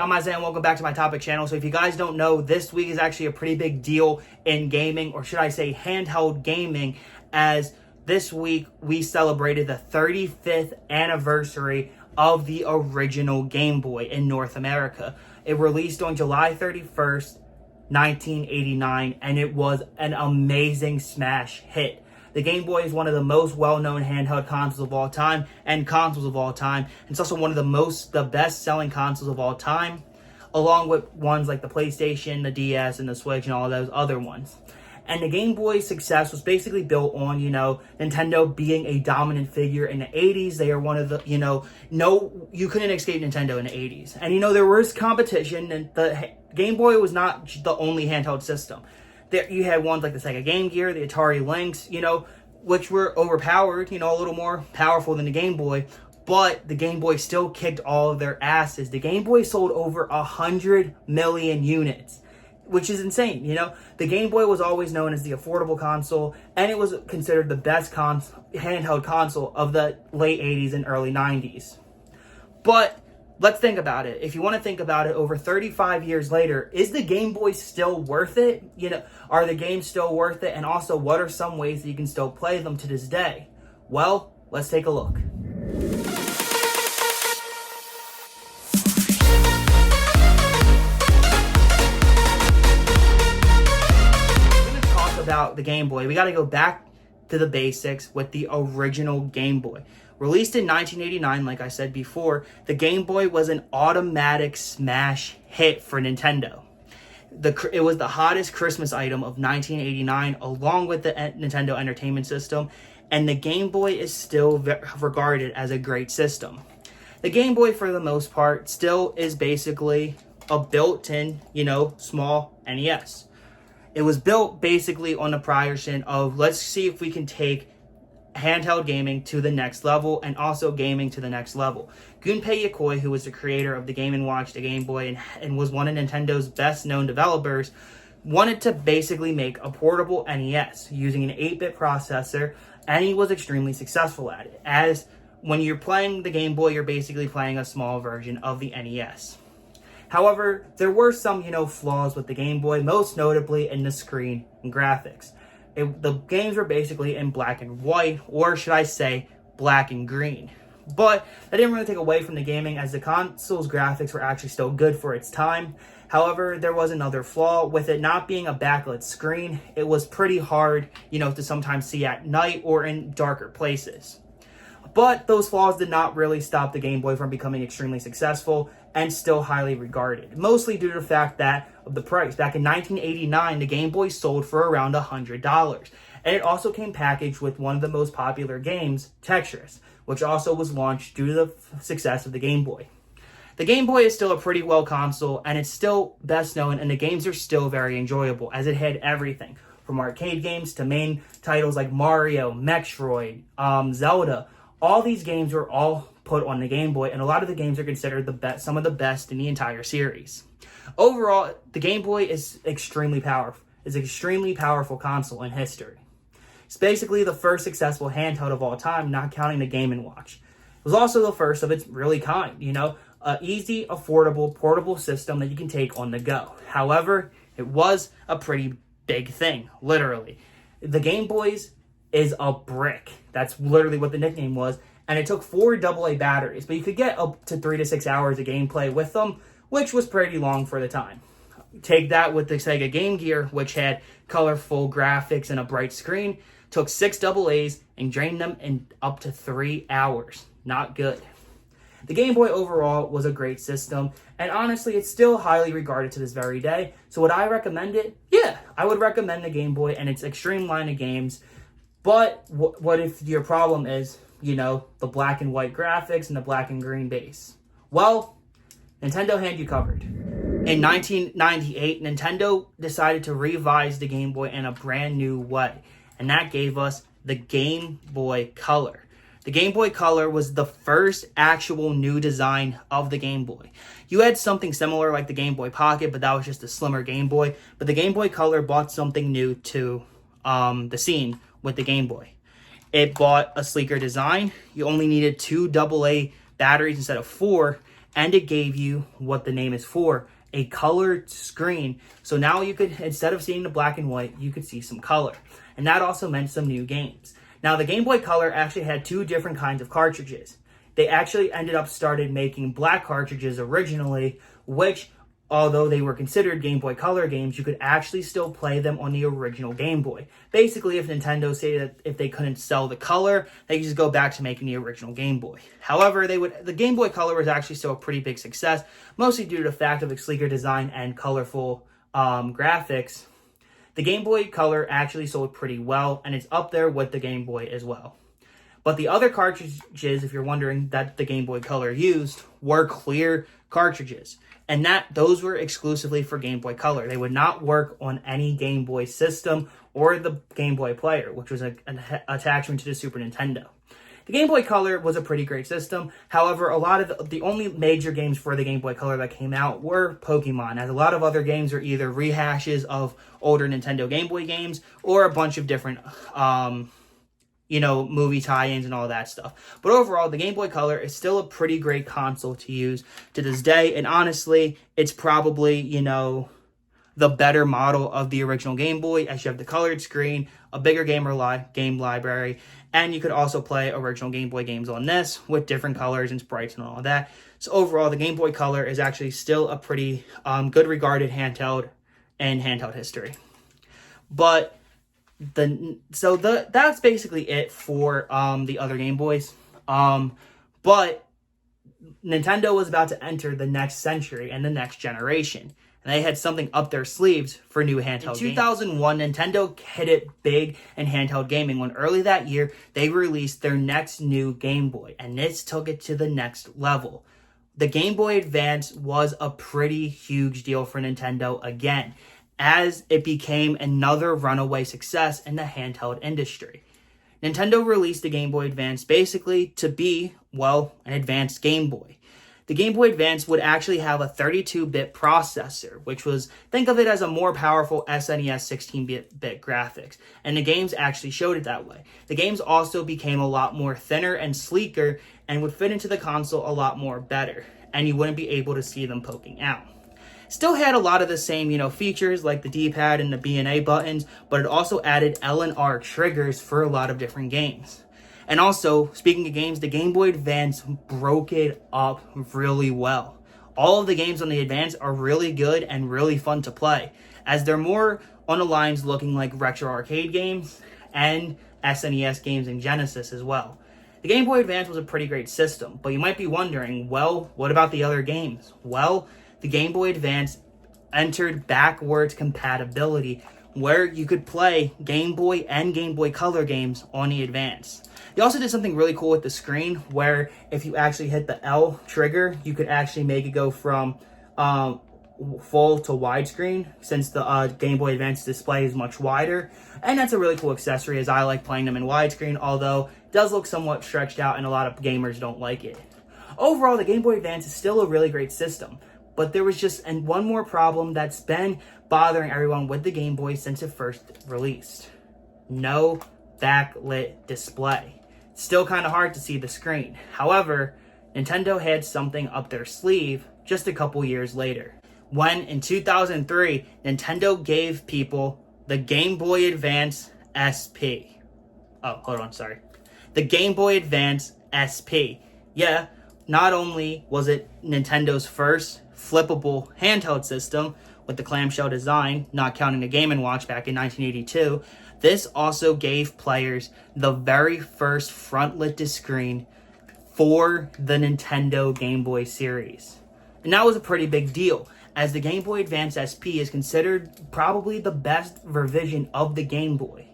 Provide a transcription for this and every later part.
I'm Isaiah and welcome back to my topic channel. So if you guys don't know, this week is actually a pretty big deal in gaming, or should I say handheld gaming, as this week we celebrated the 35th anniversary of the original Game Boy in North America. It released on July 31st, 1989, and it was an amazing smash hit. The Game Boy is one of the most well-known handheld consoles of all time and consoles of all time. It's also one of the best-selling consoles of all time, along with ones like the PlayStation, the DS, and the Switch, and all of those other ones. And the Game Boy's success was basically built on, Nintendo being a dominant figure in the 80s. They are one of the, you couldn't escape Nintendo in the 80s. And, there was competition, and the Game Boy was not the only handheld system. There, you had ones like the Sega Game Gear, the Atari Lynx, which were overpowered, a little more powerful than the Game Boy. But the Game Boy still kicked all of their asses. The Game Boy sold over 100 million units, which is insane. The Game Boy was always known as the affordable console, and it was considered the best handheld console of the late 80s and early 90s. But let's think about it. If you want to think about it, over 35 years later, is the Game Boy still worth it? Are the games still worth it? And also, what are some ways that you can still play them to this day? Well, let's take a look. About the Game Boy, we got to go back to the basics with the original Game Boy. Released in 1989, like I said before, the Game Boy was an automatic smash hit for Nintendo. It was the hottest Christmas item of 1989, along with the Nintendo Entertainment System, and the Game Boy is still regarded as a great system. The Game Boy, for the most part, still is basically a built-in, small NES. It was built basically on the progression of, let's see if we can take handheld gaming to the next level and also gaming to the next level. Gunpei Yokoi, who was the creator of the Game & Watch, the Game Boy, and was one of Nintendo's best-known developers, wanted to basically make a portable NES using an 8-bit processor, and he was extremely successful at it. As when you're playing the Game Boy, you're basically playing a small version of the NES. However, there were some, flaws with the Game Boy, most notably in the screen and graphics. The games were basically in black and white, or should I say, black and green. But that didn't really take away from the gaming, as the console's graphics were actually still good for its time. However, there was another flaw. With it not being a backlit screen, it was pretty hard, to sometimes see at night or in darker places. But those flaws did not really stop the Game Boy from becoming extremely successful and still highly regarded, mostly due to the fact that of the price. Back in 1989, the Game Boy sold for around $100, and it also came packaged with one of the most popular games, Tetris, which also was launched due to the success of the Game Boy. The Game Boy is still a pretty well console, and it's still best known, and the games are still very enjoyable, as it had everything from arcade games to main titles like Mario, Metroid, Zelda. All these games were all put on the Game Boy, and a lot of the games are considered some of the best in the entire series. Overall, the Game Boy is extremely powerful. It's an extremely powerful console in history. It's basically the first successful handheld of all time, not counting the Game & Watch. It was also the first of its really kind, an easy, affordable, portable system that you can take on the go. However, it was a pretty big thing, literally. The Game Boy's is a brick. That's literally what the nickname was. And it took 4 AA batteries, but you could get up to 3 to 6 hours of gameplay with them, which was pretty long for the time. Take that with the Sega Game Gear, which had colorful graphics and a bright screen, took 6 AA's and drained them in up to 3 hours. Not good. The Game Boy overall was a great system, and honestly, it's still highly regarded to this very day. So would I recommend it? Yeah, I would recommend the Game Boy and its extreme line of games. But what if your problem is, the black and white graphics and the black and green base? Well, Nintendo had you covered. In 1998, Nintendo decided to revise the Game Boy in a brand new way, and that gave us the Game Boy Color. The Game Boy Color was the first actual new design of the Game Boy. You had something similar like the Game Boy Pocket, but that was just a slimmer Game Boy. But the Game Boy Color brought something new to the scene with the Game Boy. It bought a sleeker design. You only needed 2 AA batteries instead of 4, and it gave you what the name is for, a colored screen. So now you could, instead of seeing the black and white, you could see some color. And that also meant some new games. Now, the Game Boy Color actually had two different kinds of cartridges. They actually started making black cartridges originally, which, although they were considered Game Boy Color games, you could actually still play them on the original Game Boy. Basically, if Nintendo said that if they couldn't sell the color, they could just go back to making the original Game Boy. However, the Game Boy Color was actually still a pretty big success, mostly due to the fact of its sleeker design and colorful graphics. The Game Boy Color actually sold pretty well, and it's up there with the Game Boy as well. But the other cartridges, if you're wondering, that the Game Boy Color used were clear cartridges. And those were exclusively for Game Boy Color. They would not work on any Game Boy system or the Game Boy Player, which was an attachment to the Super Nintendo. The Game Boy Color was a pretty great system. However, a lot of the only major games for the Game Boy Color that came out were Pokemon, as a lot of other games are either rehashes of older Nintendo Game Boy games or a bunch of different movie tie-ins and all that stuff. But overall, the Game Boy Color is still a pretty great console to use to this day. And honestly, it's probably, the better model of the original Game Boy, as you have the colored screen, a bigger game library, and you could also play original Game Boy games on this with different colors and sprites and all that. So overall, the Game Boy Color is actually still a pretty good regarded handheld in handheld history. But that's basically it for the other Game Boys. But Nintendo was about to enter the next century and the next generation, and they had something up their sleeves for new handheld games. In 2001, Nintendo hit it big in handheld gaming when early that year they released their next new Game Boy, and this took it to the next level. The Game Boy Advance was a pretty huge deal for Nintendo again, as it became another runaway success in the handheld industry. Nintendo released the Game Boy Advance basically to be, an advanced Game Boy. The Game Boy Advance would actually have a 32-bit processor, which was, think of it as a more powerful SNES 16-bit graphics, and the games actually showed it that way. The games also became a lot more thinner and sleeker and would fit into the console a lot more better, and you wouldn't be able to see them poking out. Still had a lot of the same, features like the D-pad and the B and A buttons, but it also added L and R triggers for a lot of different games. And also, speaking of games, the Game Boy Advance broke it up really well. All of the games on the Advance are really good and really fun to play, as they're more on the lines looking like retro arcade games and SNES games and Genesis as well. The Game Boy Advance was a pretty great system, but you might be wondering, what about the other games? The Game Boy Advance entered backwards compatibility, where you could play Game Boy and Game Boy Color games on the Advance. They also did something really cool with the screen, where if you actually hit the L trigger, you could actually make it go from full to widescreen, since the Game Boy Advance display is much wider. And that's a really cool accessory, as I like playing them in widescreen, although it does look somewhat stretched out and a lot of gamers don't like it. Overall, the Game Boy Advance is still a really great system. But there was just one more problem that's been bothering everyone with the Game Boy since it first released. No backlit display. Still kind of hard to see the screen. However, Nintendo had something up their sleeve just a couple years later, when in 2003, Nintendo gave people the Game Boy Advance SP. The Game Boy Advance SP. Yeah, not only was it Nintendo's first flippable handheld system with the clamshell design, not counting the Game & Watch back in 1982, this also gave players the very first front-lit screen for the Nintendo Game Boy series. And that was a pretty big deal, as the Game Boy Advance SP is considered probably the best revision of the Game Boy.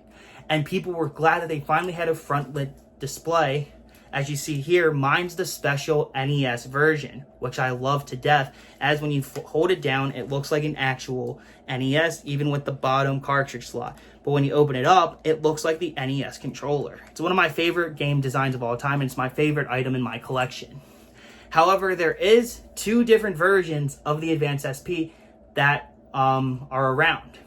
And people were glad that they finally had a front-lit display. As you see here, mine's the special NES version, which I love to death, as when you hold it down, it looks like an actual NES, even with the bottom cartridge slot. But when you open it up, it looks like the NES controller. It's one of my favorite game designs of all time, and it's my favorite item in my collection. However, there is two different versions of the Advance SP that are around.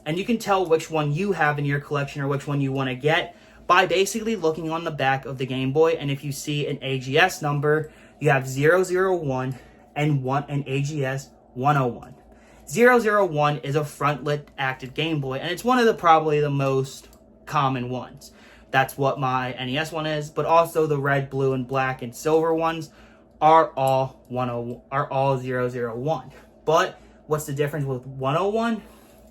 And you can tell which one you have in your collection or which one you want to get by basically looking on the back of the Game Boy, and if you see an AGS number, you have 001 and AGS 101. 001 is a front-lit active Game Boy, and it's one of the probably the most common ones. That's what my NES one is, but also the red, blue, and black and silver ones are all 001. But what's the difference with 101?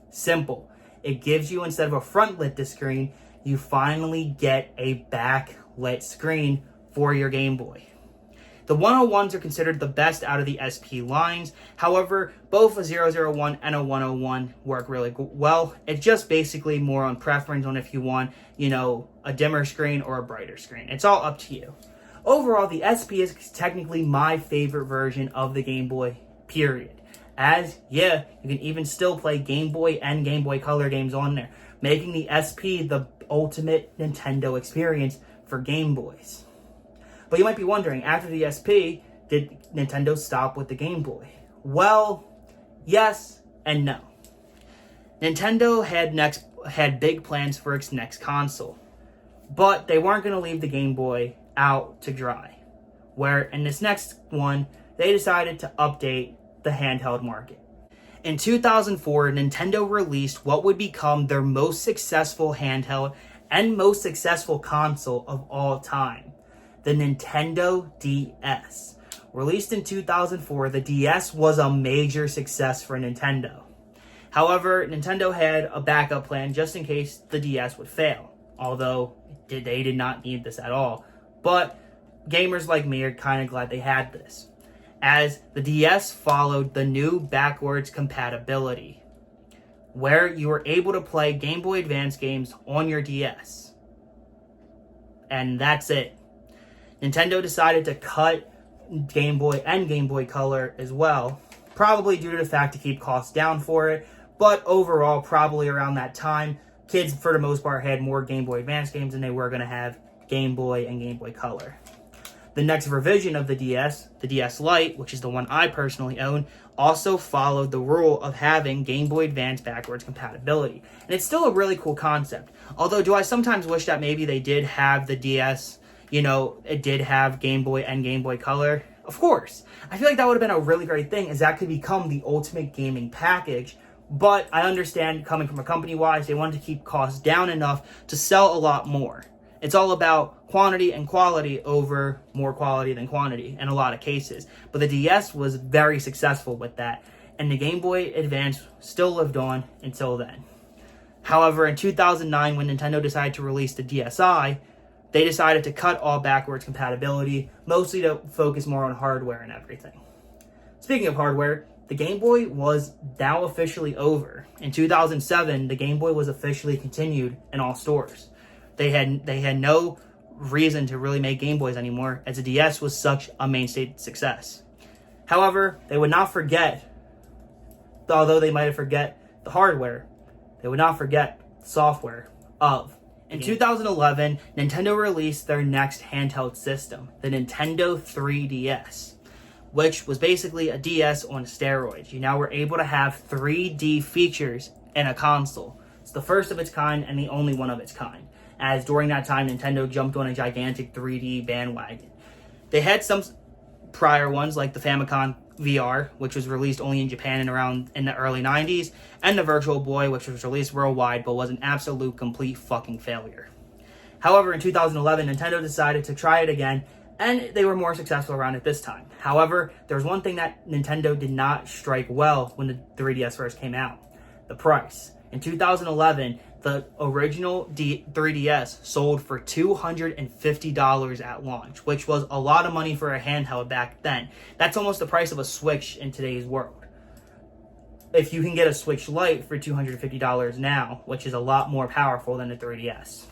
Simple. It gives you, instead of a front-lit disc screen, you finally get a backlit screen for your Game Boy. The 101s are considered the best out of the SP lines. However, both a 001 and a 101 work really well. It's just basically more on preference on if you want, a dimmer screen or a brighter screen. It's all up to you. Overall, the SP is technically my favorite version of the Game Boy, period. You can even still play Game Boy and Game Boy Color games on there, making the SP the ultimate Nintendo experience for Game Boys. But you might be wondering, after the SP, did Nintendo stop with the Game Boy? Well, yes and no. Nintendo had big plans for its next console, but they weren't going to leave the Game Boy out to dry. Where in this next one, they decided to update the handheld market. In 2004, Nintendo released what would become their most successful handheld and most successful console of all time, the Nintendo DS. Released in 2004, the DS was a major success for Nintendo. However, Nintendo had a backup plan just in case the DS would fail, although they did not need this at all. But gamers like me are kind of glad they had this, as the DS followed the new backwards compatibility, where you were able to play Game Boy Advance games on your DS. And that's it. Nintendo decided to cut Game Boy and Game Boy Color as well, probably due to the fact to keep costs down for it, but overall, probably around that time, kids for the most part had more Game Boy Advance games than they were going to have Game Boy and Game Boy Color. The next revision of the DS Lite, which is the one I personally own, also followed the rule of having Game Boy Advance backwards compatibility. And it's still a really cool concept. Although, do I sometimes wish that maybe they did have the DS, it did have Game Boy and Game Boy Color? Of course. I feel like that would have been a really great thing, as that could become the ultimate gaming package. But I understand, coming from a company-wise, they wanted to keep costs down enough to sell a lot more. It's all about quantity and quality over more quality than quantity in a lot of cases. But the DS was very successful with that, and the Game Boy Advance still lived on until then. However, in 2009, when Nintendo decided to release the DSi, they decided to cut all backwards compatibility, mostly to focus more on hardware and everything. Speaking of hardware, the Game Boy was now officially over. In 2007, the Game Boy was officially continued in all stores. They had no reason to really make Game Boys anymore, as the DS was such a mainstay success. However, they would not forget, although they might have forget the hardware, they would not forget the software of. In 2011, Nintendo released their next handheld system, the Nintendo 3DS, which was basically a DS on steroids. You now were able to have 3D features in a console. It's the first of its kind and the only one of its kind, as during that time, Nintendo jumped on a gigantic 3D bandwagon. They had some prior ones, like the Famicom VR, which was released only in Japan in the early 90s, and the Virtual Boy, which was released worldwide, but was an absolute complete fucking failure. However, in 2011, Nintendo decided to try it again, and they were more successful around it this time. However, there was one thing that Nintendo did not strike well when the 3DS first came out: the price. In 2011, the original 3DS sold for $250 at launch, which was a lot of money for a handheld back then. That's almost the price of a Switch in today's world. If you can get a Switch Lite for $250 now, which is a lot more powerful than the 3DS.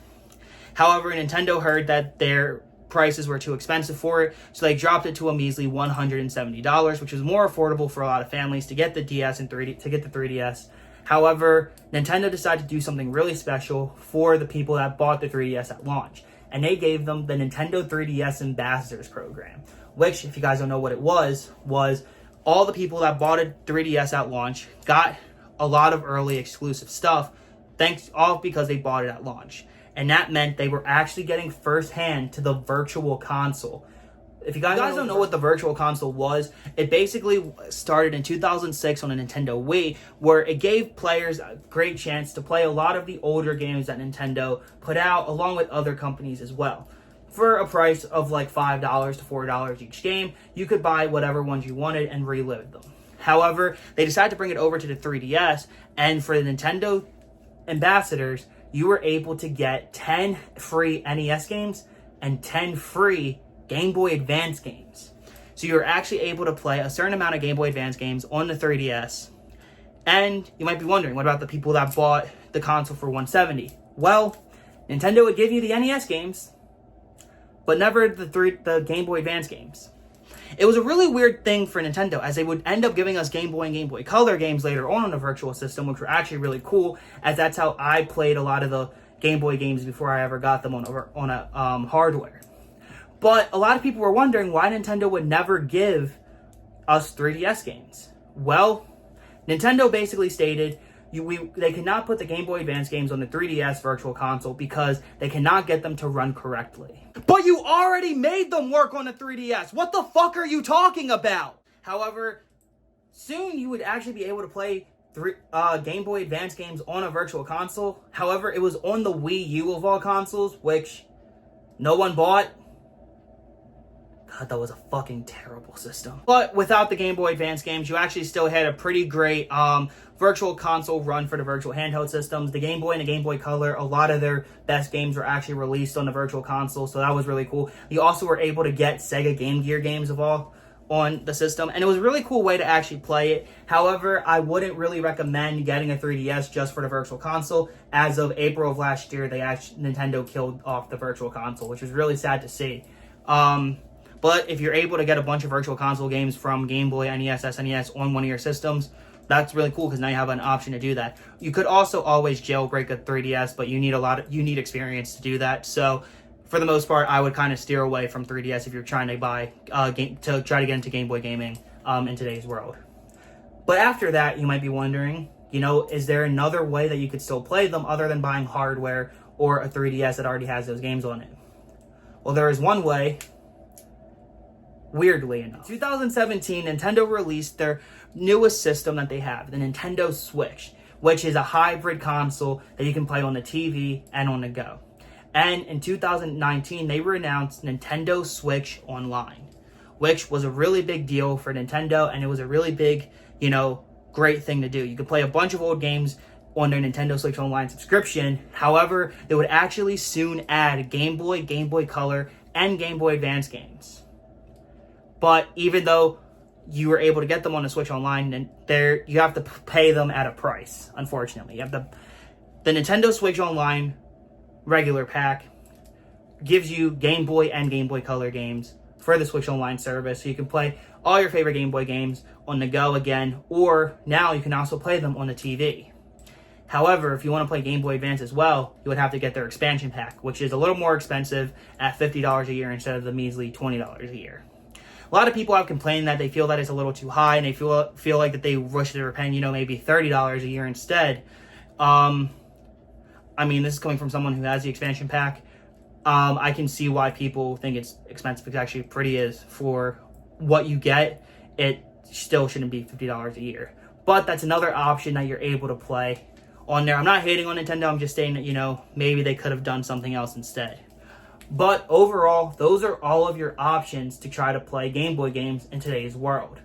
However, Nintendo heard that their prices were too expensive for it, so they dropped it to a measly $170, which was more affordable for a lot of families to get the 3DS. However, Nintendo decided to do something really special for the people that bought the 3DS at launch, and they gave them the Nintendo 3DS Ambassadors program, which, if you guys don't know what it was all the people that bought a 3DS at launch got a lot of early exclusive stuff, all because they bought it at launch. And that meant they were actually getting firsthand to the virtual console. if you guys don't know what the Virtual Console was, it basically started in 2006 on a Nintendo Wii, where it gave players a great chance to play a lot of the older games that Nintendo put out, along with other companies as well. For a price of like $5 to $4 each game, you could buy whatever ones you wanted and relive them. However, they decided to bring it over to the 3DS, and for the Nintendo ambassadors, you were able to get 10 free NES games and 10 free Game Boy Advance games. So you're actually able to play a certain amount of Game Boy Advance games on the 3DS. And you might be wondering, what about the people that bought the console for $170? Well, Nintendo would give you the NES games, but never the Game Boy Advance games. It was a really weird thing for Nintendo, as they would end up giving us Game Boy and Game Boy Color games later on the Virtual System, which were actually really cool, as that's how I played a lot of the Game Boy games before I ever got them on a hardware. But a lot of people were wondering why Nintendo would never give us 3DS games. Well, Nintendo basically stated they cannot put the Game Boy Advance games on the 3DS Virtual Console because they cannot get them to run correctly. But you already made them work on the 3DS! What the fuck are you talking about? However, soon you would actually be able to play Game Boy Advance games on a Virtual Console. However, it was on the Wii U of all consoles, which no one bought. God, that was a fucking terrible system. But without the Game Boy Advance games, you actually still had a pretty great Virtual Console run for the Virtual Handheld systems. The Game Boy and the Game Boy Color, a lot of their best games were actually released on the Virtual Console, so that was really cool. You also were able to get Sega Game Gear games of all on the system, and it was a really cool way to actually play it. However, I wouldn't really recommend getting a 3DS just for the Virtual Console. As of April of last year, Nintendo killed off the Virtual Console, which was really sad to see. But if you're able to get a bunch of Virtual Console games from Game Boy, NES, SNES on one of your systems, that's really cool because now you have an option to do that. You could also always jailbreak a 3DS, but you need experience to do that. So for the most part, I would kind of steer away from 3DS if you're trying to buy to try to get into Game Boy gaming in today's world. But after that, you might be wondering, is there another way that you could still play them other than buying hardware or a 3DS that already has those games on it? Well, there is one way. Weirdly enough, 2017, Nintendo released their newest system that they have, the Nintendo Switch, which is a hybrid console that you can play on the TV and on the go. And in 2019, they announced Nintendo Switch Online, which was a really big deal for Nintendo, and it was a really big, great thing to do. You could play a bunch of old games on their Nintendo Switch Online subscription. However, they would actually soon add Game Boy, Game Boy Color, and Game Boy Advance games. But even though you were able to get them on the Switch Online, you have to pay them at a price, unfortunately. The Nintendo Switch Online regular pack gives you Game Boy and Game Boy Color games for the Switch Online service, so you can play all your favorite Game Boy games on the go again, or now you can also play them on the TV. However, if you want to play Game Boy Advance as well, you would have to get their expansion pack, which is a little more expensive at $50 a year instead of the measly $20 a year. A lot of people have complained that they feel that it's a little too high, and they feel like that they wish they were paying, maybe $30 a year instead. This is coming from someone who has the expansion pack. I can see why people think it's expensive, because actually pretty is for what you get. It still shouldn't be $50 a year. But that's another option that you're able to play on there. I'm not hating on Nintendo. I'm just saying that, maybe they could have done something else instead. But overall, those are all of your options to try to play Game Boy games in today's world.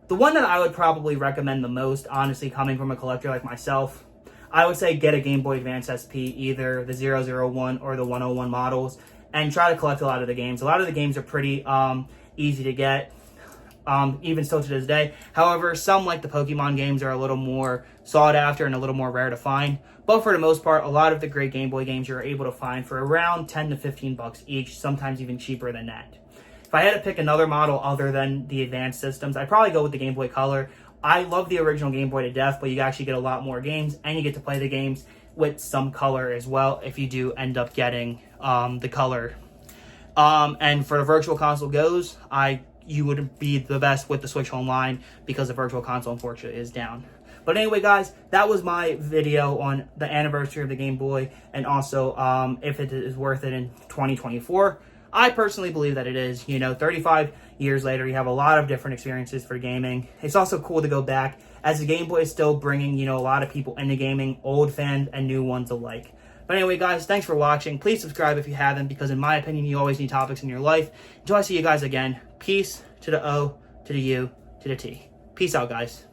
The one that I would probably recommend the most, honestly, coming from a collector like myself, I would say get a Game Boy Advance SP, either the 001 or the 101 models, and try to collect a lot of the games. A lot of the games are pretty easy to get, even still to this day. However, some, like the Pokemon games, are a little more sought after and a little more rare to find. But for the most part, a lot of the great Game Boy games you're able to find for around 10 to 15 bucks each, sometimes even cheaper than that. If I had to pick another model other than the advanced systems, I'd probably go with the Game Boy Color. I love the original Game Boy to death, but you actually get a lot more games, and you get to play the games with some color as well if you do end up getting the color. And for the Virtual Console goes, you would be the best with the Switch Online, because the Virtual Console, unfortunately, is down. But anyway, guys, that was my video on the anniversary of the Game Boy, and also if it is worth it in 2024. I personally believe that it is. 35 years later, you have a lot of different experiences for gaming. It's also cool to go back, as the Game Boy is still bringing, a lot of people into gaming, old fans and new ones alike. But anyway, guys, thanks for watching. Please subscribe if you haven't, because in my opinion, you always need topics in your life. Until I see you guys again, peace to the O, to the U, to the T. Peace out, guys.